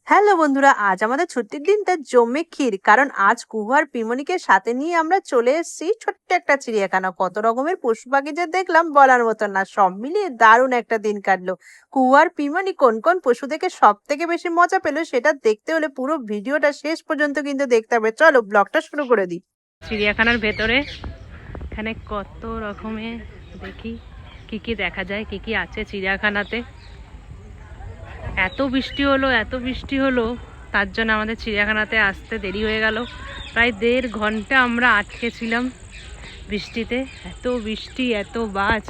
Hello বন্ধুরা, আজ আমাদের ছুটির দিনটা জমে ক্ষীর, কারণ আজ কুহু আর পিমনিকে সাথে নিয়ে আমরা চলে এসেছি ছোট্ট একটা চিড়িয়াখানা। কত রকমের পশু পাখি যে দেখলাম বলার মতো না, সব মিলিয়ে দারুণ একটা দিন কাটলো। কুহু আর পিমনি কোন কোন পশু দেখে সব থেকে বেশি মজা পেলো সেটা দেখতে হলে পুরো ভিডিওটা শেষ পর্যন্ত কিন্তু দেখতে হবে। চলো ব্লগটা শুরু করে দিই। চিড়িয়াখানার ভেতরে এখানে কত রকমের দেখি কি কি দেখা যায়, কি কি আছে চিড়িয়াখানাতে। এত বৃষ্টি হলো তার জন্য আমাদের চিড়িয়াখানাতে আসতে দেরি হয়ে গেল। প্রায় 1.5 ঘন্টা আমরা আটকে ছিলাম বৃষ্টিতে। এত বৃষ্টি, এত বাজ।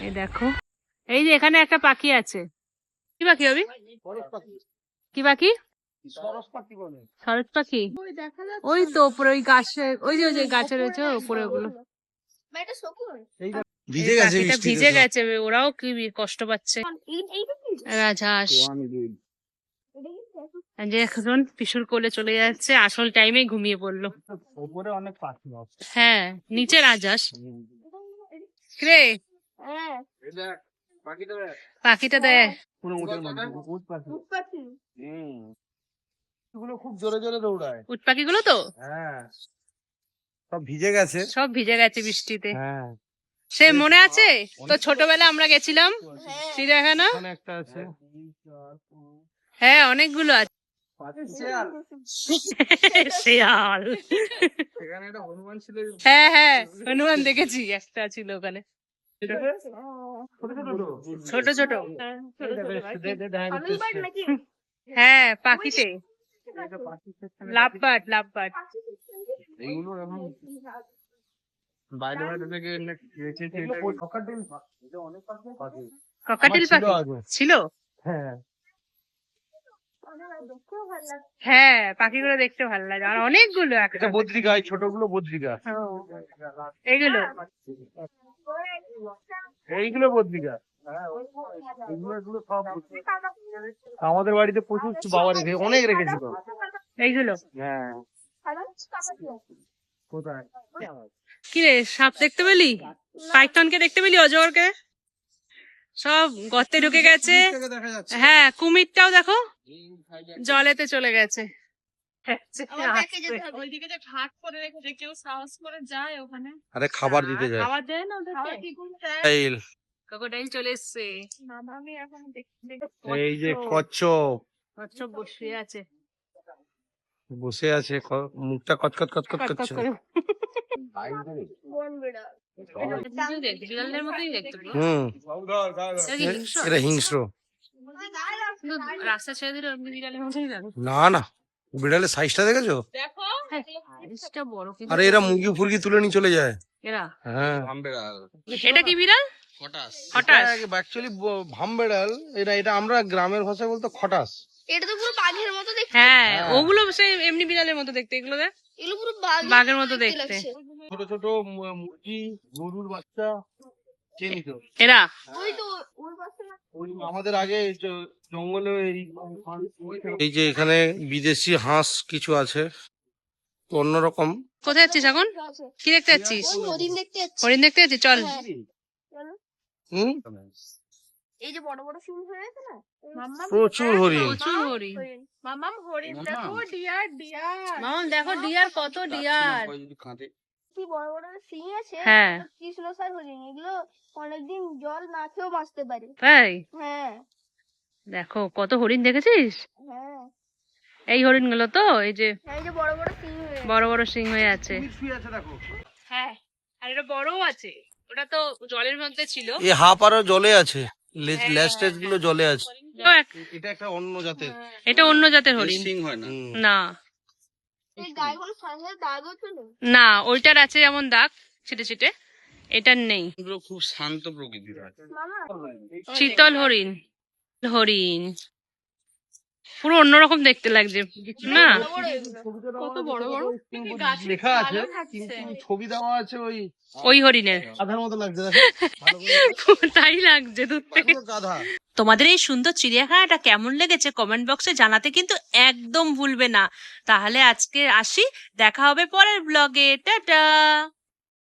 এই দেখো, এই যে এখানে একটা পাখি আছে। কি পাখি হবে? কি পাখি? সরস পাখি। ওই তো উপরে ওই গাছে, ওই যে গাছে রয়েছে উপরে, ওগুলো ভিজে গেছে। ওরাও কি কষ্ট পাচ্ছে। রাজহাঁস যে এখন পিসুর কোলে চলে যাচ্ছে, আসল টাইমে ঘুমিয়ে পড়লো। হ্যাঁ, নিচে রাজহাঁস রে। পাখিটা দেয়। খুব জোরে জোরে দৌড়ায় উট পাখিগুলো তো। হ্যাঁ, সব ভিজে গেছে বৃষ্টিতে। সে মনে আছে তো, ছোটবেলা আমরা গেছিলাম চিড়িয়াখানা। হ্যাঁ, অনেকগুলো আছে। শেয়াল। হ্যাঁ হ্যাঁ, হনুমান দেখেছি, একটা ছিল ওখানে ছোট ছোট। হ্যাঁ, পাখিতে লাভবার্ড। ককাটেল পাখি ছিল। হ্যাঁ, পাখিগুলো দেখতে ভালো লাগে। আর অনেকগুলো, একটা বদ্রিকা, ছোটগুলো বদ্রিকা, এইগুলো বদ্রিকা। আমাদের বাড়িতে প্রচুর বাবা রেখে অনেক রেখেছিল এইগুলো। হ্যাঁ, কোথায় কি রে, সাপ দেখতে পেলি? পাইথনকে দেখতে পেলি? অজগরকে? সব গর্তে ঢুকে গেছে। হ্যাঁ, কুমিরটাও দেখো জলেতে চলে গেছে। আরে খাবার দিতে যায়, খাবার দেয় না ক্রোকোডাইল চলে এসছে। এই যে কচ্ছপ বসে আছে, মুখটা কচকচ কচকচ করছে। এরা হিংস্র। রাস্তা ছেড়ে দিল বিড়ালের মতোই লাগে। না, বিড়ালের সাইজটা দেখেছো? আরে এরা মুরগি ফুরগি তুলে নিয়ে চলে যায় এরা। হ্যাঁ, এটা কি বিড়াল? অ্যাকচুয়ালি ভামবেড়াল। এটা আমরা গ্রামের ভাষায় বলতো খটাস। এটা তো পুরো বাঘের মতো দেখতে। হ্যাঁ, ওগুলো সেই এমনি বিড়ালের মতো দেখতে। এগুলো দেখ, এগুলো পুরো বাঘের মতো দেখতে। ছোট ছোট মুরগি, গরুর বাচ্চা চিনি তো এরা। ওই তো ওর পাশে আমাদের আগে জঙ্গলে এই যে এখানে বিদেশি হাঁস কিছু আছে, তো অন্যরকম। কোথায় যাচ্ছিস এখন? কি দেখতে যাচ্ছিস? হরিণ দেখতে যাচ্ছি। হরিণ দেখতে যাচ্ছিস? চল। এই যে বড় বড় সিং হয়ে আছে না, প্রচুর হরিণ। মামাম হরিণ দেখো, ডিয়ার মামাম দেখো, ডিয়ার, কত ডিয়ার। কি বড় বড় সিং আছে। হ্যাঁ, কৃষ্ণসার হরিণ, এগুলো অনেকদিন জল না খেয়েও বাঁচতে পারে। তাই? হ্যাঁ দেখো কত হরিণ দেখেছিস। হ্যাঁ, এই হরিণ গুলো তো, এই যে এই যে বড় বড় সিং হয়ে বড় বড় সিং হয়ে আছে। দেখো, হ্যাঁ, আর এটা বড়ও আছে। ওটা তো জলের মধ্যে ছিল। এই হাফ আরো জলে আছে, লেজ টেজ গুলো জলে আছে। এটা একটা অন্য জাতের, এটা অন্য জাতের হরিণ। সিং হয় না। না এই গায়েগুলো সাথে দাগও ছিল না, ওইটার আছে যেমন দাগ ছিটে ছিটে, এটার নেই। এগুলো খুব শান্ত প্রকৃতির হয়। মামা। শীতল হরিণ। হরিণ পুরো অন্যরকম দেখতে লাগছে না? কত বড় বড় লেখা আছে কিন্তু ছবি দেওয়া আছে ওই হরিণের গাধার মতো লাগছে। তাই লাগছে দূর থেকে। গাধা। তোমাদের এই সুন্দর চিড়িয়াখানাটা কেমন লেগেছে কমেন্ট বক্সে জানাতে কিন্তু একদম ভুলবে না। তাহলে আজকে আসি, দেখা হবে পরের ব্লগে। টাটা।